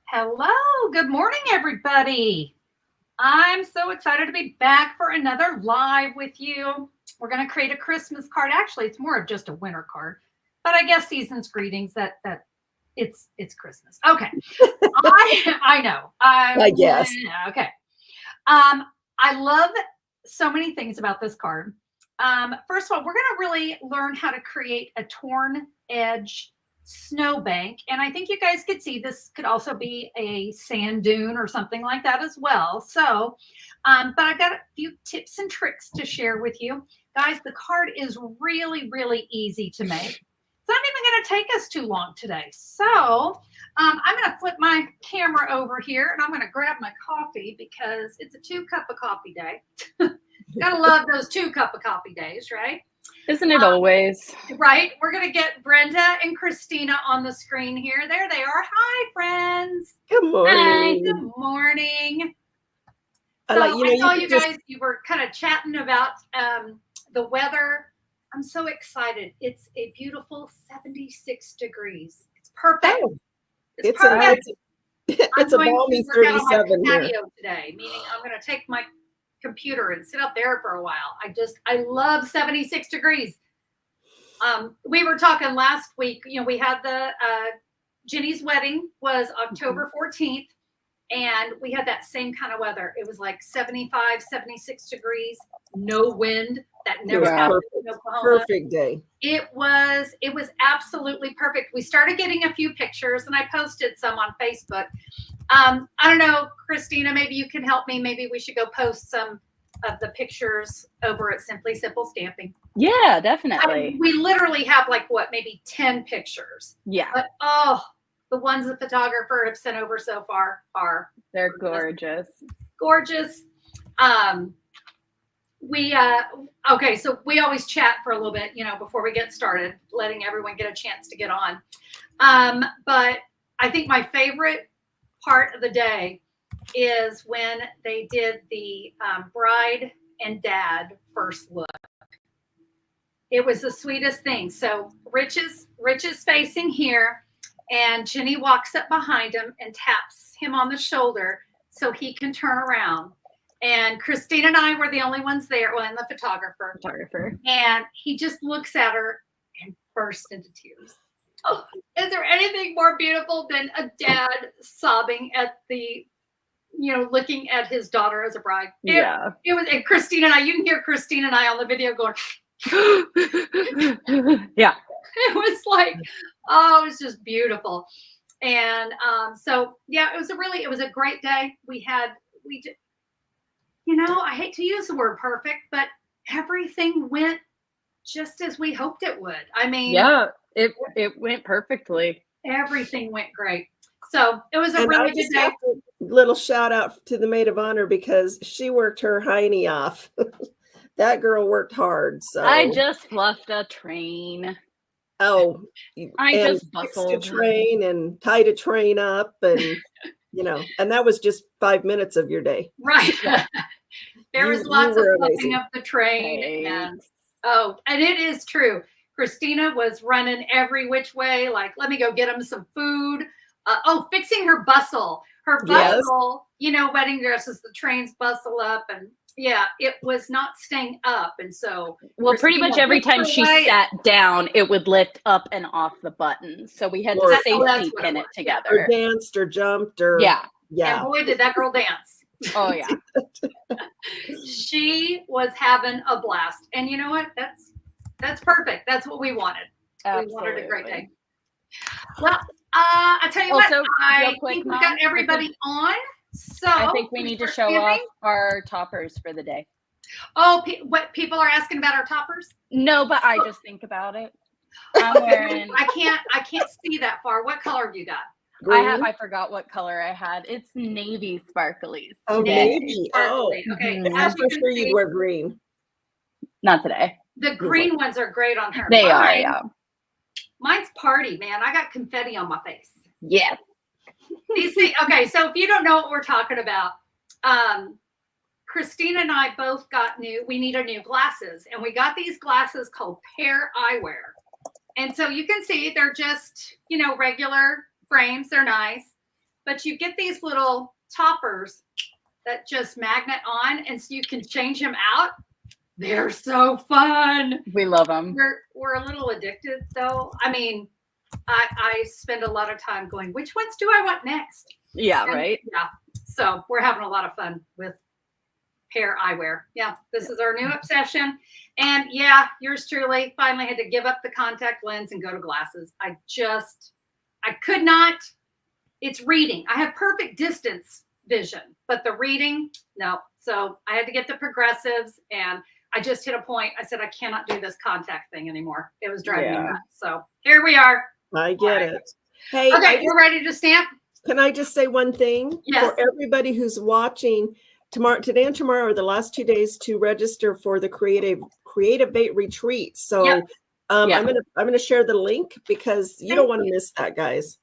Hello, good morning, everybody. I'm so excited to be back for another live with you. We're going to create a Christmas card. Actually, it's more of just a winter card, but I guess season's greetings. That it's Christmas. Okay, I know. I guess. Okay. I love so many things about this card. First of all, we're going to really learn how to create a torn edge snowbank. And I think you guys could see this could also be a sand dune or something like that as well. So, but I've got a few tips and tricks to share with you. Guys, the card is really, really easy to make. It's not even going to take us too long today. So I'm going to flip my camera over here and I'm going to grab my coffee because it's a 2-cup of coffee day. Gotta love those 2-cup of coffee days, right? Isn't it always? Right. We're going to get Brenda and Christina on the screen here. There they are. Hi, friends. Good morning. Hi, good morning. I saw you guys, you were kind of chatting about the weather. I'm so excited. It's a beautiful 76 degrees. It's perfect. Oh, it's perfect. It's a balmy 37 here. Today, meaning I'm going to take my computer and sit up there for a while. I love 76 degrees. We were talking last week, we had the Jenny's wedding was October 14th, and we had that same kind of weather. It was like 75, 76 degrees, no wind. That never happened in Oklahoma. Perfect day. It was absolutely perfect. We started getting a few pictures, and I posted some on Facebook. I don't know, Christina, maybe you can help me. Maybe we should go post some of the pictures over at Simply Simple Stamping. Yeah, definitely. We literally have maybe 10 pictures. Yeah. But the ones the photographer have sent over so far they're gorgeous. Gorgeous. Okay, so we always chat for a little bit, before we get started, letting everyone get a chance to get on. But I think my favorite part of the day is when they did the bride and dad first look. It was the sweetest thing. So Rich is facing here, and Jenny walks up behind him and taps him on the shoulder so he can turn around. And Christina and I were the only ones there, and the photographer. And he just looks at her and bursts into tears. Oh, is there anything more beautiful than a dad sobbing at looking at his daughter as a bride? Yeah. It was, and Christina and I, you can hear Christina and I on the video going, yeah. It was like, it was just beautiful. And so, yeah, it was a great day. I hate to use the word perfect, but everything went just as we hoped it would. I mean, yeah, it went perfectly. Everything went great. So it was a really good day. Little shout out to the maid of honor because she worked her hiney off. That girl worked hard. So I just fluffed a train. Oh, I just bustled a train and tied a train up, and and that was just 5 minutes of your day. Right. There was lots of fluffing of the train. And it is true. Christina was running every which way, like, let me go get him some food. Fixing her bustle. Her bustle, wedding dresses, the trains bustle up, and it was not staying up. And so pretty much every time she sat down, it would lift up and off the buttons. So we had to safety pin it together. Or danced or jumped or And boy, did that girl dance. Oh yeah. She was having a blast. And you know what? That's perfect. That's what we wanted. Absolutely. We wanted a great day. Well, I tell you what, I think we got everybody on. So I think we need to show off our toppers for the day. Oh, what people are asking about our toppers? No, but I just think about it. I'm wearing. I can't see that far. What color have you got? Green? I forgot what color I had. It's navy sparklies. Oh, navy. Sparkly. Okay. I'm sure you'd wear green. Not today. The green ones are great on her. They are, yeah. Mine's party, man. I got confetti on my face. Yes. You see, okay, so if you don't know what we're talking about, Christina and I both we needed new glasses, and we got these glasses called Pear Eyewear. And so you can see they're just, regular frames. They're nice. but you get these little toppers that just magnet on, and so you can change them out. They're so fun. We love them. We're a little addicted, though. I mean, I spend a lot of time going, which ones do I want next? Yeah, right. Yeah. So we're having a lot of fun with hair eyewear. Yeah, this is our new obsession. And yeah, yours truly finally had to give up the contact lens and go to glasses. I could not. It's reading. I have perfect distance vision, but the reading, no. So I had to get the progressives, and I just hit a point. I said, I cannot do this contact thing anymore. It was driving me nuts. So here we are. I get it. Hey, okay, we're ready to stamp. Can I just say one thing? Yes. For everybody who's watching, today and tomorrow are the last 2 days to register for the Creative Bait retreat. So Yep. I'm gonna share the link because you don't want to miss that, guys.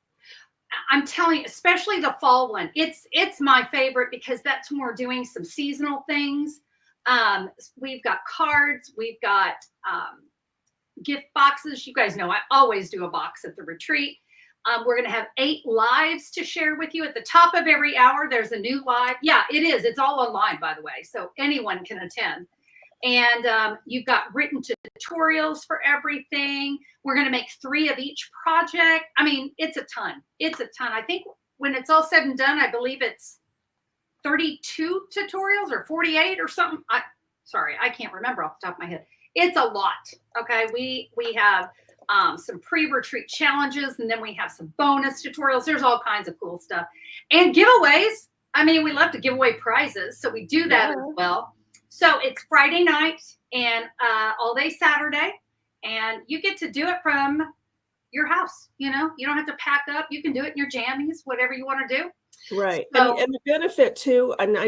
I'm telling you, especially the fall one. It's my favorite because that's when we're doing some seasonal things. We've got cards, we've got gift boxes. You guys know I always do a box at the retreat. We're going to have 8 lives to share with you. At the top of every hour, there's a new live. Yeah, it is. It's all online, by the way, so anyone can attend. And you've got written tutorials for everything. We're going to make 3 of each project. I mean, it's a ton. It's a ton. I think when it's all said and done, I believe it's 32 tutorials or 48 or something. Sorry, I can't remember off the top of my head. It's a lot. Okay, we have some pre-retreat challenges, and then we have some bonus tutorials. There's all kinds of cool stuff and giveaways. I mean, we love to give away prizes, so we do that as well. So it's Friday night and all day Saturday, and you get to do it from your house. You know, you don't have to pack up. You can do it in your jammies, whatever you want to do. Right. So, and the benefit too, and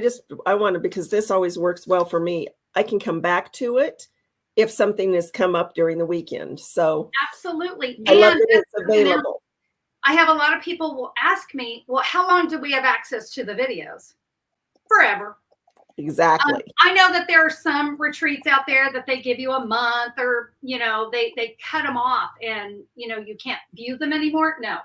I want to, because this always works well for me, I can come back to it if something has come up during the weekend. So absolutely. I love that it's available. I have a lot of people will ask me, well, how long do we have access to the videos? Forever. Exactly. I know that there are some retreats out there that they give you a month, or, you know, they cut them off and, you know, you can't view them anymore. No,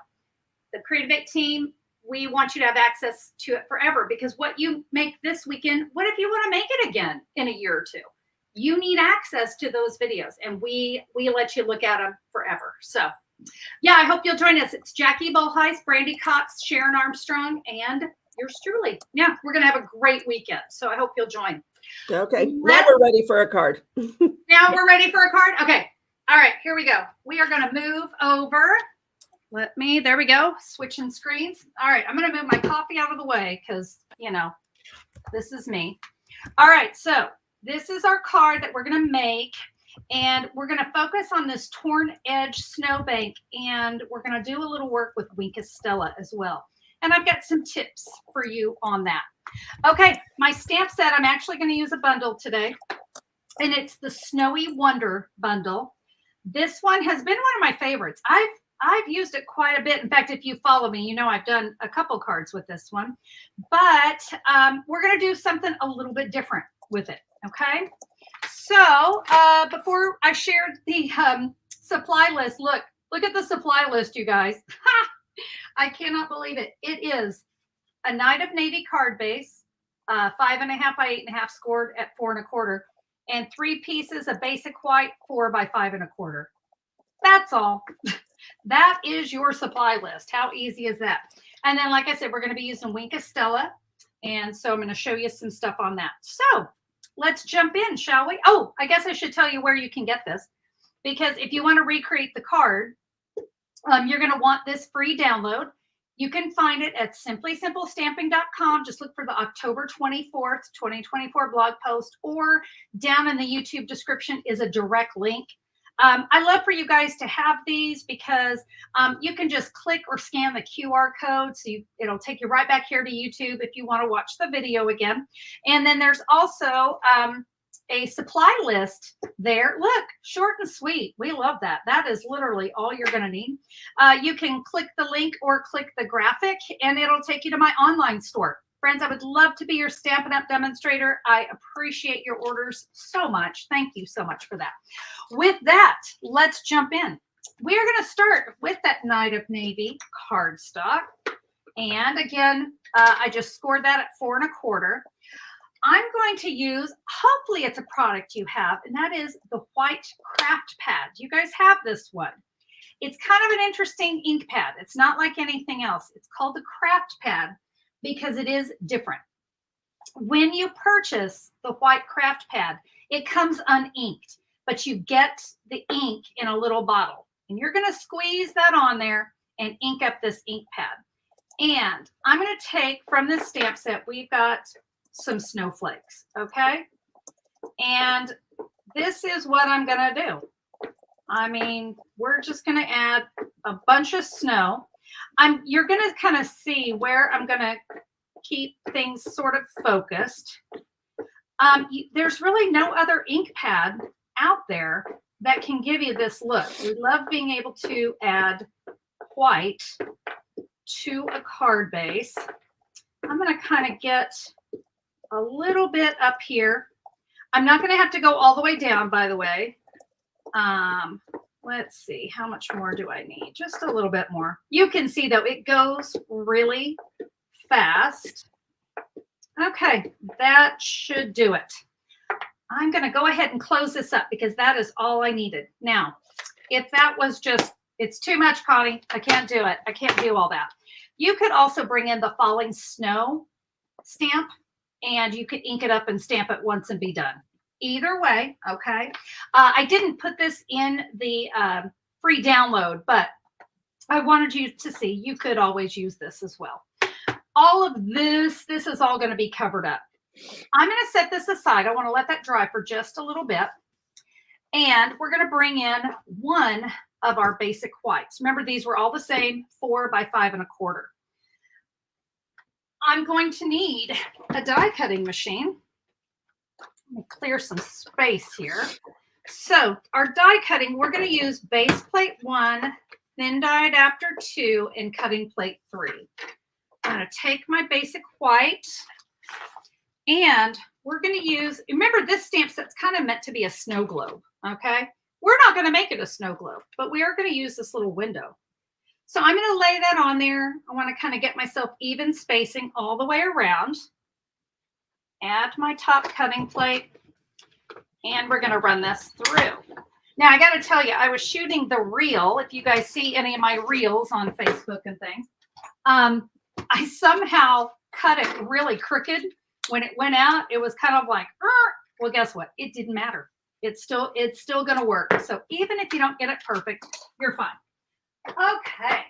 the Creative Bait team, we want you to have access to it forever, because what you make this weekend, what if you want to make it again in a year or two? You need access to those videos, and we let you look at them forever. So yeah, I hope you'll join us. It's Jackie Bolheis, Brandy Cox, Sharon Armstrong, and yours truly. Yeah, we're going to have a great weekend. So I hope you'll join. Okay. Now we're ready for a card. Now we're ready for a card. Okay. All right, here we go. We are going to move over. There we go. Switching screens. All right. I'm going to move my coffee out of the way because, you know, this is me. All right. So this is our card that we're going to make, and we're going to focus on this torn edge snowbank, and we're going to do a little work with Stella as well. And I've got some tips for you on that. Okay, my stamp set, I'm actually going to use a bundle today, and it's the Snowy Wonder bundle. This one has been one of my favorites. I've used it quite a bit. In fact, if you follow me, you know I've done a couple cards with this one. But we're going to do something a little bit different with it, okay? So before I shared the supply list, look at the supply list, you guys. I cannot believe it. It is a Night of Navy card base, 5.5 by 8.5 scored at 4 1/4, and 3 pieces of basic white 4 by 5 1/4. That's all. That is your supply list. How easy is that? And then, like I said, we're going to be using Stella, and so I'm going to show you some stuff on that. So let's jump in, shall we? Oh, I guess I should tell you where you can get this, because if you want to recreate the card, you're going to want this free download. You can find it at simplysimplestamping.com. Just look for the October 24th, 2024 blog post, or down in the YouTube description is a direct link. I love for you guys to have these because you can just click or scan the QR code. So it'll take you right back here to YouTube if you want to watch the video again. And then there's also a supply list there. Look, short and sweet. We love that. That is literally all you're going to need. You can click the link or click the graphic, and it'll take you to my online store. Friends, I would love to be your Stampin' Up! Demonstrator. I appreciate your orders so much. Thank you so much for that. With that, let's jump in. We are going to start with that Night of Navy cardstock. And again, I just scored that at 4 1/4. I'm going to use, hopefully it's a product you have, and that is the white craft pad. You guys have this one. It's kind of an interesting ink pad. It's not like anything else. It's called the craft pad because it is different. When you purchase the white craft pad, it comes uninked, but you get the ink in a little bottle. And you're going to squeeze that on there and ink up this ink pad. And I'm going to take from this stamp set, we've got some snowflakes, okay? And this is what I'm going to do. I mean, we're just going to add a bunch of snow. You're going to kind of see where I'm going to keep things sort of focused. There's really no other ink pad out there that can give you this look. We love being able to add white to a card base. I'm going to kind of get a little bit up here. I'm not going to have to go all the way down, by the way. Let's see, how much more do I need? Just a little bit more. You can see though, it goes really fast. Okay, that should do it. I'm going to go ahead and close this up because that is all I needed. Now, if that was just, it's too much, Connie. I can't do it. I can't do all that. You could also bring in the falling snow stamp and you could ink it up and stamp it once and be done. Either way, okay. I didn't put this in the free download, but I wanted you to see you could always use this as well. All of this is all going to be covered up. I'm going to set this aside. I want to let that dry for just a little bit. And we're going to bring in one of our basic whites. Remember, these were all the same, 4 by 5 1/4. I'm going to need a die cutting machine. Let me clear some space here. So our die cutting, we're going to use base plate 1, thin die adapter 2, and cutting plate 3. I'm going to take my basic white and we're going to use, remember this stamp set's kind of meant to be a snow globe, okay? We're not going to make it a snow globe, but we are going to use this little window. So I'm going to lay that on there. I want to kind of get myself even spacing all the way around. Add my top cutting plate, and we're going to run this through. Now, I got to tell you, I was shooting the reel. If you guys see any of my reels on Facebook and things, I somehow cut it really crooked. When it went out, it was kind of like, well, guess what? It didn't matter. It's still going to work. So even if you don't get it perfect, you're fine. Okay.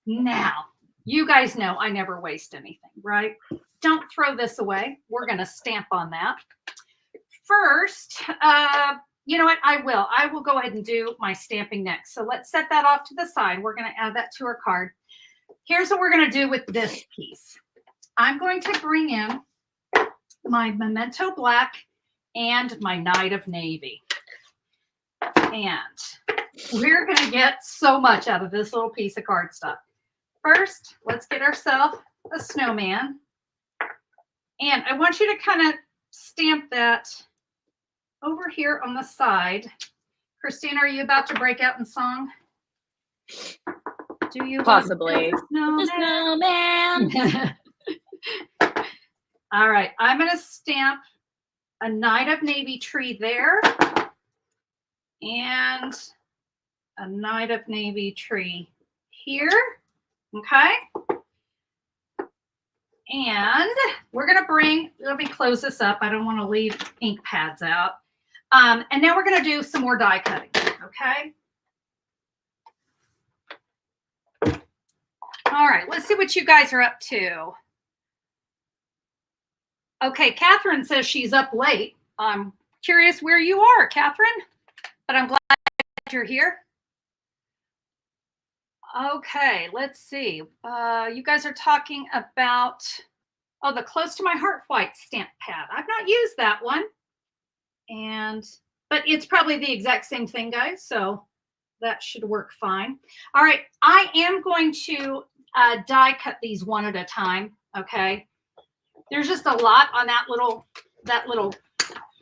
Now, you guys know I never waste anything, right? Don't throw this away. We're going to stamp on that. First, you know what? I will go ahead and do my stamping next. So let's set that off to the side. We're going to add that to our card. Here's what we're going to do with this piece. I'm going to bring in my Memento Black and my Night of Navy. And we're going to get so much out of this little piece of cardstock. First, let's get ourselves a snowman. And I want you to kind of stamp that over here on the side. Christina, are you about to break out in song? Do you? Possibly. Snowman. All right, I'm going to stamp a Night of Navy tree there and a Night of Navy tree here. Okay. And we're going to let me close this up. I don't want to leave ink pads out. And now we're going to do some more die cutting. Okay. All right, let's see what you guys are up to. Okay, Catherine says she's up late. I'm curious where you are, Catherine, but I'm glad you're here. Okay, let's see. You guys are talking about, the Close to My Heart white stamp pad. I've not used that one, but it's probably the exact same thing, guys, so that should work fine. All right, I am going to die cut these one at a time, okay? There's just a lot on that little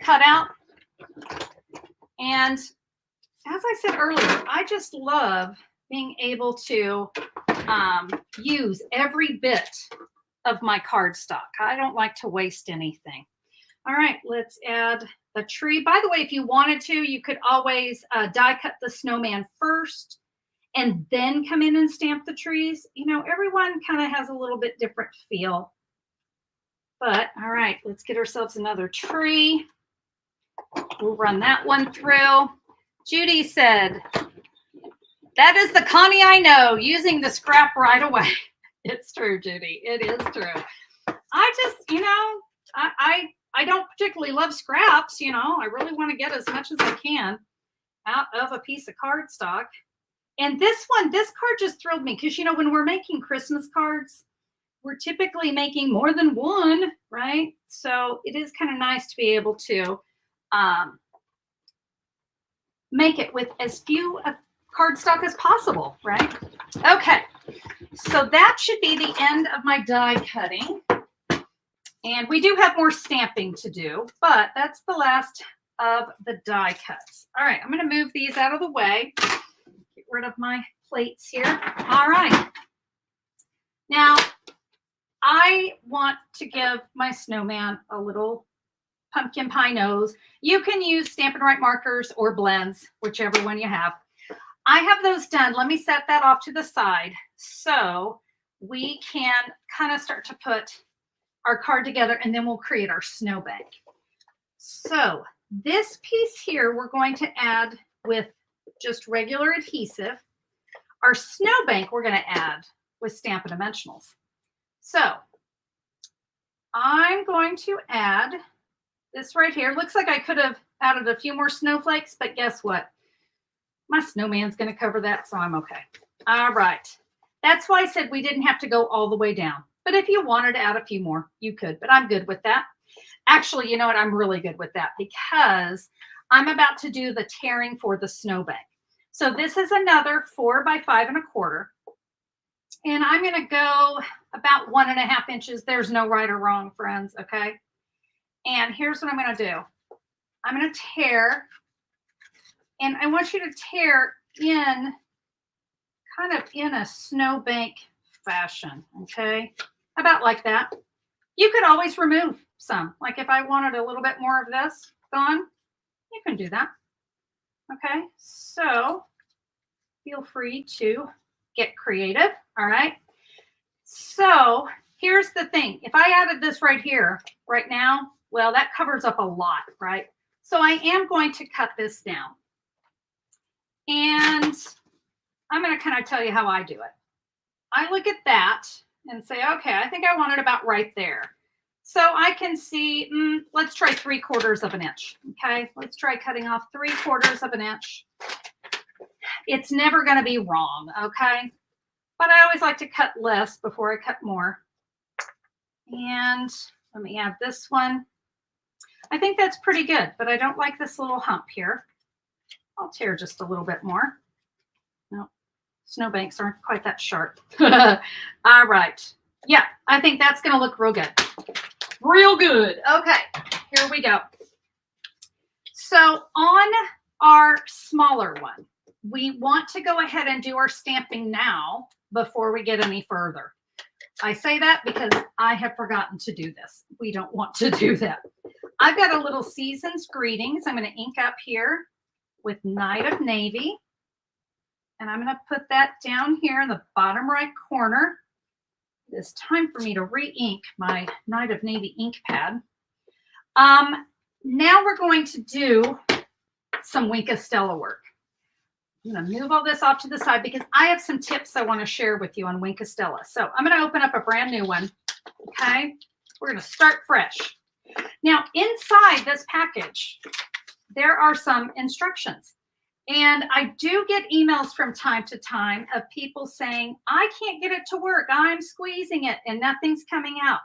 cutout. And as I said earlier, I just love being able to use every bit of my cardstock. I don't like to waste anything. All right, let's add a tree. By the way, if you wanted to, you could always die cut the snowman first and then come in and stamp the trees. You know, everyone kind of has a little bit different feel. But all right, let's get ourselves another tree. We'll run that one through. Judy said, that is the Connie I know, using the scrap right away. It's true, Judy. It is true. I just, you know, I don't particularly love scraps, you know. I really want to get as much as I can out of a piece of cardstock. And this card just thrilled me because, you know, when we're making Christmas cards, we're typically making more than one, right? So it is kind of nice to be able to make it with as few cardstock as possible, right? Okay, so that should be the end of my die cutting. And we do have more stamping to do, but that's the last of the die cuts. All right, I'm going to move these out of the way. Get rid of my plates here. All right. Now, I want to give my snowman a little pumpkin pie nose. You can use Stampin' Write markers or blends, whichever one you have. I have those done. Let me set that off to the side so we can kind of start to put our card together, and then we'll create our snowbank. So this piece here, we're going to add with just regular adhesive. Our snowbank, we're going to add with Stampin' Dimensionals. So I'm going to add this right here. Looks like I could have added a few more snowflakes, but guess what? My snowman's going to cover that, so I'm okay. All right. That's why I said we didn't have to go all the way down. But if you wanted to add a few more, you could. But I'm good with that. Actually, you know what? I'm really good with that because I'm about to do the tearing for the snowbank. So this is another 4 by 5 1/4. And I'm going to go about 1.5 inches. There's no right or wrong, friends, okay? And here's what I'm going to do. I'm going to tear. And I want you to tear in kind of in a snowbank fashion, okay? About like that. You could always remove some. Like if I wanted a little bit more of this gone, you can do that. Okay, so feel free to get creative, all right? So here's the thing. If I added this right here, right now, well, that covers up a lot, right? So I am going to cut this down. And I'm going to kind of tell you how I do it. I look at that and say, okay, I think I want it about right there. So I can see, let's try 3/4 inch. Okay, let's try cutting off 3/4 inch. It's never going to be wrong, okay? But I always like to cut less before I cut more. And let me add this one. I think that's pretty good, but I don't like this little hump here. I'll tear just a little bit more. No, snowbanks aren't quite that sharp. All right. Yeah, I think that's going to look real good. Real good. Okay, here we go. So on our smaller one, we want to go ahead and do our stamping now before we get any further. I say that because I have forgotten to do this. We don't want to do that. I've got a little Season's Greetings. I'm going to ink up here with Night of Navy. And I'm going to put that down here in the bottom right corner. It's time for me to re-ink my Night of Navy ink pad. Now we're going to do some Stella work. I'm going to move all this off to the side because I have some tips I want to share with you on Stella. So I'm going to open up a brand new one. Okay, we're going to start fresh. Now inside this package, there are some instructions. And I do get emails from time to time of people saying, I can't get it to work. I'm squeezing it and nothing's coming out.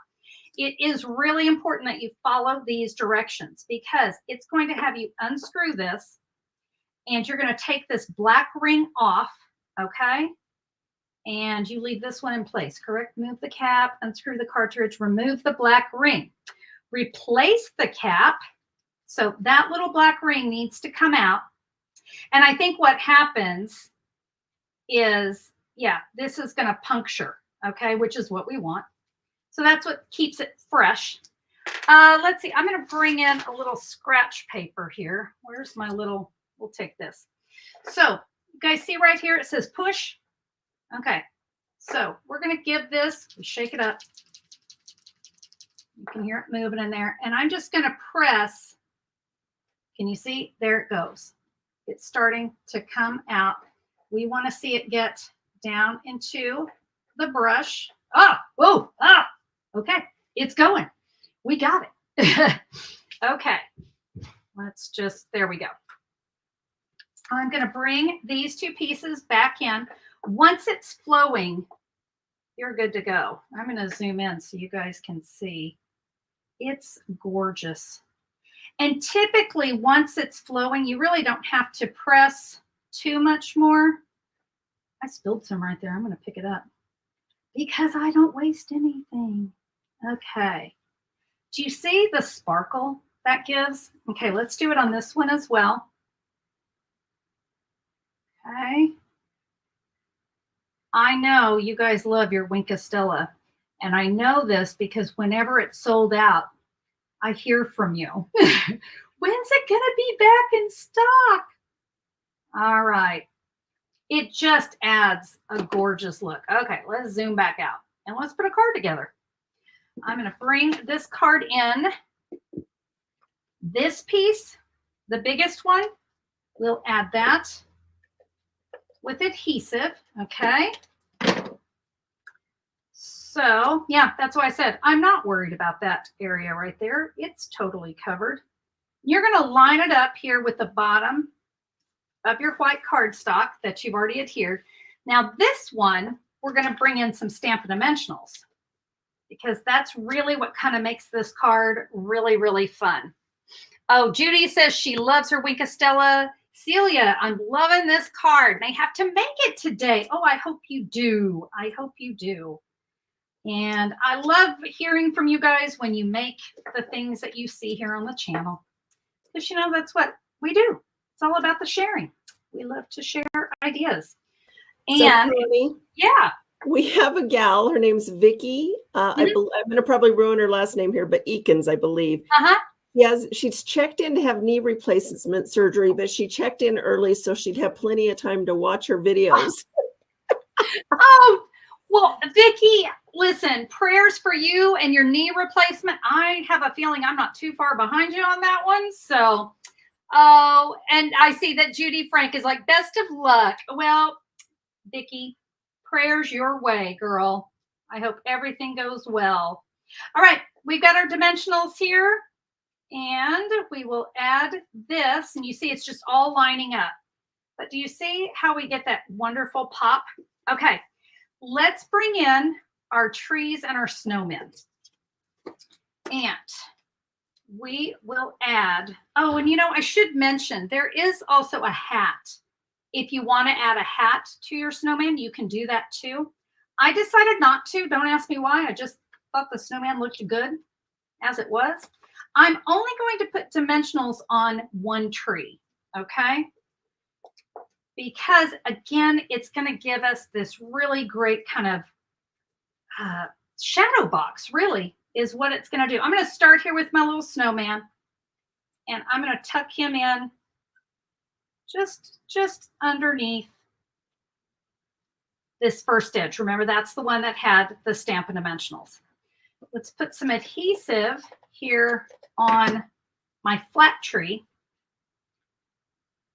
It is really important that you follow these directions because it's going to have you unscrew this and you're going to take this black ring off, okay? And you leave this one in place, correct? Move the cap, unscrew the cartridge, remove the black ring. Replace the cap. So that little black ring needs to come out. And I think what happens is yeah, this is going to puncture, okay, which is what we want. So that's what keeps it fresh. Let's see. I'm going to bring in a little scratch paper here. Where's my little, we'll take this. So you guys see right here, it says push. Okay. So we're going to give this, shake it up. You can hear it moving in there. And I'm just going to press. Can you see? There it goes. It's starting to come out. We want to see it get down into the brush. Okay. It's going. We got it. Okay. Let's just, there we go. I'm going to bring these two pieces back in. Once it's flowing, you're good to go. I'm going to zoom in so you guys can see. It's gorgeous. And typically, once it's flowing, you really don't have to press too much more. I spilled some right there. I'm going to pick it up because I don't waste anything. Okay. Do you see the sparkle that gives? Okay, let's do it on this one as well. Okay. I know you guys love your Stella, and I know this because whenever it's sold out, I hear from you. When's it going to be back in stock? All right. It just adds a gorgeous look. Okay, let's zoom back out and let's put a card together. I'm going to bring this card in. This piece, the biggest one, we'll add that with adhesive, okay? So, yeah, that's why I said I'm not worried about that area right there. It's totally covered. You're going to line it up here with the bottom of your white cardstock that you've already adhered. Now, this one, we're going to bring in some Stampin' Dimensionals because that's really what kind of makes this card really, really fun. Oh, Judy says she loves her Stella. Celia, I'm loving this card. They have to make it today. Oh, I hope you do. I hope you do. And I love hearing from you guys when you make the things that you see here on the channel. Because, you know, that's what we do. It's all about the sharing. We love to share ideas. And, so, Connie, yeah. We have a gal. Her name's Vicky. I'm going to probably ruin her last name here, but Eakins, I believe. Uh-huh. Yes, she's checked in to have knee replacement surgery, but she checked in early so she'd have plenty of time to watch her videos. Oh, well, Vicky, listen, prayers for you and your knee replacement. I have a feeling I'm not too far behind you on that one. So, oh, and I see that Judy Frank is like, best of luck. Well, Vicky, prayers your way, girl. I hope everything goes well. All right, we've got our dimensionals here. And we will add this, and you see it's just all lining up. But do you see how we get that wonderful pop? Okay, let's bring in our trees and our snowmen. And we will add, oh, and you know, I should mention, there is also a hat. If you want to add a hat to your snowman, you can do that too. I decided not to. Don't ask me why. I just thought the snowman looked good as it was. I'm only going to put dimensionals on one tree, okay? Because, again, it's going to give us this really great kind of shadow box, really, is what it's going to do. I'm going to start here with my little snowman, and I'm going to tuck him in just underneath this first edge. Remember, that's the one that had the Stampin' Dimensionals. Let's put some adhesive here on my flat tree,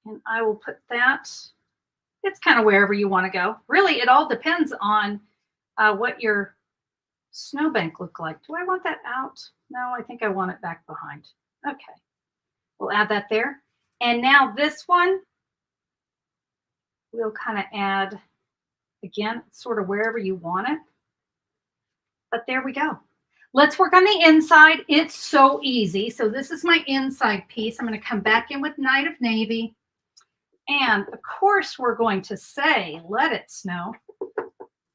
and I will put that, it's kind of wherever you want to go. Really, it all depends on what your snowbank look like. Do I want that out? No, I think I want it back behind. Okay, we'll add that there. And now this one, we'll kind of add, again, sort of wherever you want it. But there we go. Let's work on the inside. It's so easy. So this is my inside piece. I'm going to come back in with Night of Navy. And of course, we're going to say, let it snow.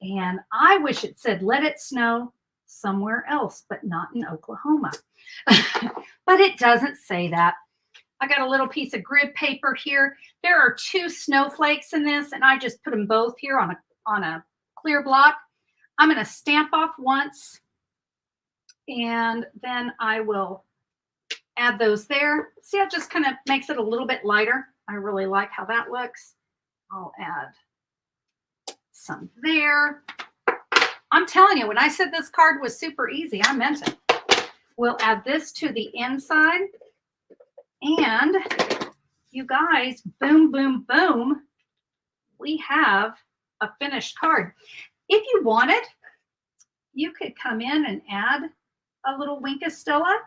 And I wish it said, let it snow somewhere else, but not in Oklahoma. But it doesn't say that. I got a little piece of grid paper here. There are 2 snowflakes in this, and I just put them both here on on a clear block. I'm going to stamp off once, and then I will add those there. See, it just kind of makes it a little bit lighter. I really like how that looks. I'll add some there. I'm telling you, when I said this card was super easy, I meant it. We'll add this to the inside. And you guys, boom, boom, boom, we have a finished card. If you wanted, you could come in and add a little wink of Stella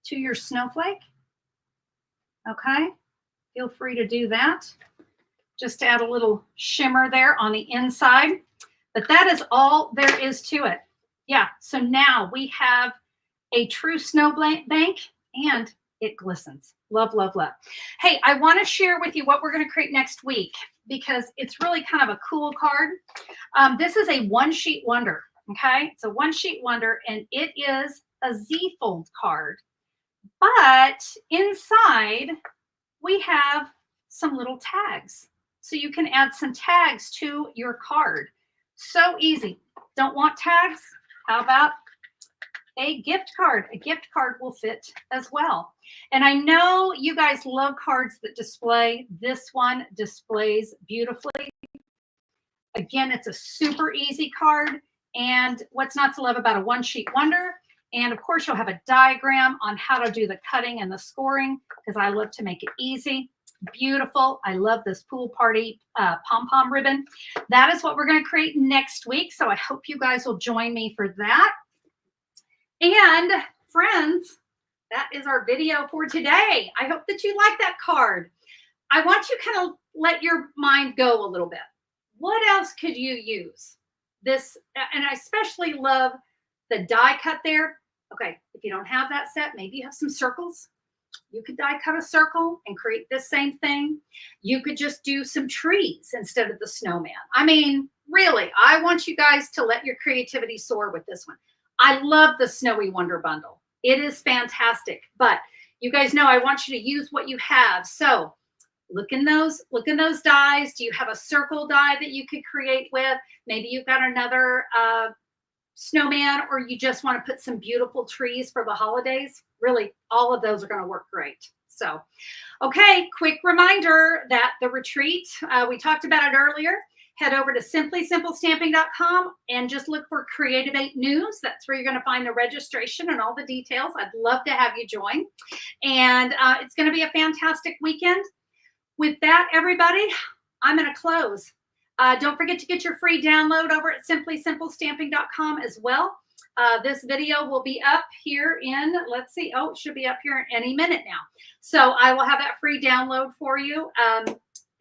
to your snowflake. Okay, feel free to do that. Just to add a little shimmer there on the inside. But that is all there is to it. Yeah, so now we have a true snow bank, and it glistens. Love, love, love. Hey, I want to share with you what we're going to create next week because it's really kind of a cool card. This is a one-sheet wonder, okay? It's a one-sheet wonder, and it is a Z-fold card. But inside, we have some little tags. So you can add some tags to your card. So easy. Don't want tags? How about a gift card? A gift card will fit as well. And I know you guys love cards that display. This one displays beautifully. Again, it's a super easy card. And what's not to love about a one-sheet wonder? And of course, you'll have a diagram on how to do the cutting and the scoring because I love to make it easy. Beautiful. I love this pool party pom-pom ribbon. That is what we're going to create next week. So I hope you guys will join me for that. And friends, that is our video for today. I hope that you like that card. I want you to kind of let your mind go a little bit. What else could you use? This, and I especially love the die cut there. Okay, if you don't have that set, maybe you have some circles. You could die cut a circle and create this same thing. You could just do some trees instead of the snowman. I mean, really, I want you guys to let your creativity soar with this one. I love the Snowy Wonder Bundle. It is fantastic, but you guys know I want you to use what you have. So look in those dies. Do you have a circle die that you could create with? Maybe you've got another snowman, or you just want to put some beautiful trees for the holidays. Really, all of those are going to work great. So, okay, quick reminder that the retreat, we talked about it earlier. Head over to simplysimplestamping.com and just look for Creative 8 News. That's where you're going to find the registration and all the details. I'd love to have you join. And it's going to be a fantastic weekend. With that, everybody, I'm going to close. Don't forget to get your free download over at simplysimplestamping.com as well. This video will be up here in, let's see, oh, it should be up here any minute now. So I will have that free download for you.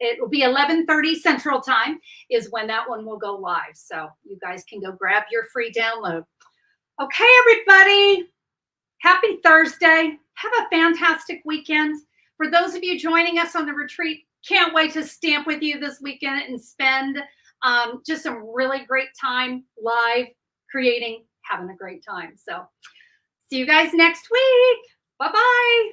It will be 11:30 Central Time is when that one will go live. So you guys can go grab your free download. Okay, everybody. Happy Thursday. Have a fantastic weekend. For those of you joining us on the retreat, can't wait to stamp with you this weekend and spend just some really great time live creating, having a great time. So see you guys next week. Bye-bye.